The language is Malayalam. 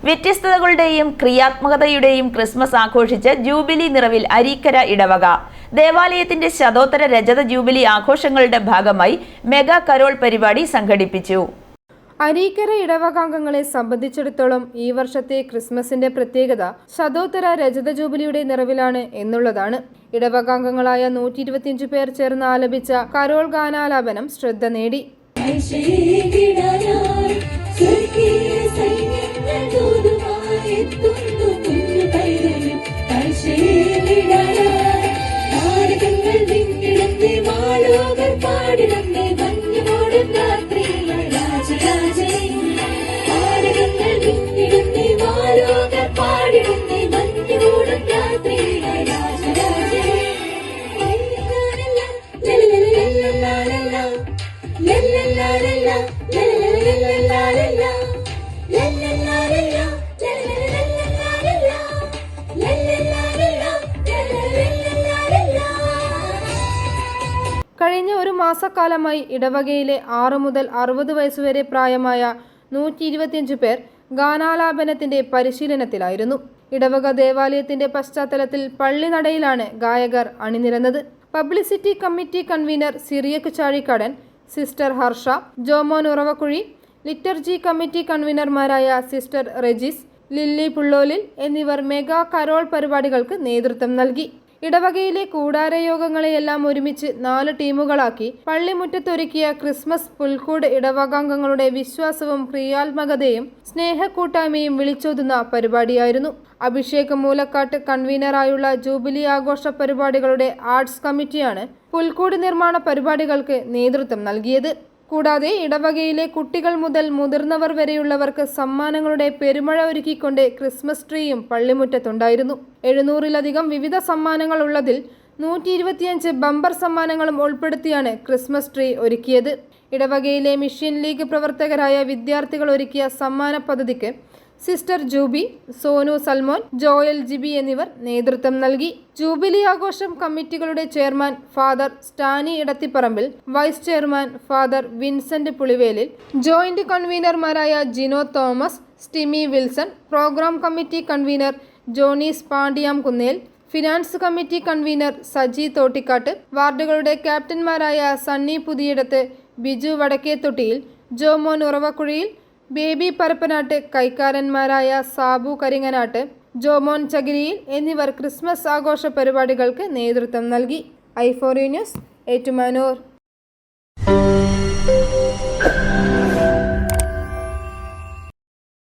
വ്യത്യസ്തതകളുടെയും ക്രിയാത്മകതയുടെയും ക്രിസ്മസ് ആഘോഷിച്ച് ജൂബിലി നിറവിൽ അരീക്കര ഇടവക. ദേവാലയത്തിന്റെ ശതോത്തര രജത ജൂബിലി ആഘോഷങ്ങളുടെ ഭാഗമായി മെഗാ കരോൾ പരിപാടി സംഘടിപ്പിച്ചു. അരീക്കര ഇടവകാംഗങ്ങളെ സംബന്ധിച്ചിടത്തോളം ഈ വർഷത്തെ ക്രിസ്മസിന്റെ പ്രത്യേകത ശതോത്തര രജത ജൂബിലിയുടെ നിറവിലാണ് എന്നുള്ളതാണ്. ഇടവകാംഗങ്ങളായ 125 പേർ ചേർന്ന് ആലപിച്ച കരോൾ ഗാനാലാപനം ശ്രദ്ധ നേടി. കഴിഞ്ഞ ഒരു മാസക്കാലമായി ഇടവകയിലെ 6 മുതൽ 60 വയസ്സുവരെ പ്രായമായ 125 പേർ ഗാനാലാപനത്തിന്റെ പരിശീലനത്തിലായിരുന്നു. ഇടവക ദേവാലയത്തിന്റെ പശ്ചാത്തലത്തിൽ പള്ളിനടയിലാണ് ഗായകർ അണിനിരന്നത്. Publicity committee convener Cyriac Chazhikadan, sister Harsha, Jomon Uravakuzhi, liturgy committee കൺവീനർമാരായ സിസ്റ്റർ റെജിസ്, ലില്ലി പുള്ളോലിൽ എന്നിവർ മെഗാ കരോൾ പരിപാടികൾക്ക് നേതൃത്വം നൽകി. ഇടവകയിലെ കൂടാരയോഗങ്ങളെയെല്ലാം ഒരുമിച്ച് 4 ടീമുകളാക്കി പള്ളിമുറ്റത്തൊരുക്കിയ ക്രിസ്മസ് പുൽക്കൂട് ഇടവകാംഗങ്ങളുടെ വിശ്വാസവും ക്രിയാത്മകതയും സ്നേഹക്കൂട്ടായ്മയും വിളിച്ചോതുന്ന പരിപാടിയായിരുന്നു. അഭിഷേക് മൂലക്കാട്ട് കൺവീനറായുള്ള ജൂബിലി ആഘോഷ പരിപാടികളുടെ ആർട്സ് കമ്മിറ്റിയാണ് പുൽക്കൂട് നിർമ്മാണ പരിപാടികൾക്ക് നേതൃത്വം നൽകിയത്. കൂടാതെ ഇടവകയിലെ കുട്ടികൾ മുതൽ മുതിർന്നവർ വരെയുള്ളവർക്ക് സമ്മാനങ്ങളുടെ പെരുമഴ ഒരുക്കിക്കൊണ്ട് ക്രിസ്മസ് ട്രീയും പള്ളിമുറ്റത്തുണ്ടായിരുന്നു. 700-ലധികം വിവിധ സമ്മാനങ്ങൾ ഉള്ളതിൽ 125 ബമ്പർ സമ്മാനങ്ങളും ഉൾപ്പെടുത്തിയാണ് ക്രിസ്മസ് ട്രീ ഒരുക്കിയത്. ഇടവകയിലെ മിഷൻ ലീഗ് പ്രവർത്തകരായ വിദ്യാർത്ഥികൾ ഒരുക്കിയ സമ്മാന പദ്ധതിക്ക് സിസ്റ്റർ ജൂബി, സോനു സൽമോൻ, ജോയൽ ജിബി എന്നിവർ നേതൃത്വം നൽകി. ജൂബിലി ആഘോഷം കമ്മിറ്റികളുടെ chairman father Stany Edathiparambil, vice chairman father Vincent Pulivelil, joint കൺവീനർമാരായ Jino Thomas, Stimy Wilson, programme committee convener Jonees Pandiyam Kunnel, finance committee convener Saji Thottikattu, വാർഡുകളുടെ ക്യാപ്റ്റന്മാരായ സണ്ണി പുതിയിടത്ത്, ബിജു വടക്കേത്തൊട്ടിയിൽ, ജോമോൻ ഉറവക്കുഴിയിൽ, ബേബി പരപ്പനാട്ട്, കൈക്കാരന്മാരായ സാബു കരിങ്ങനാട്ട്, ജോമോൻ ചകിരിയിൽ എന്നിവർ ക്രിസ്മസ് ആഘോഷ പരിപാടികൾക്ക് നേതൃത്വം നൽകി. i4u news, Ettumanoor.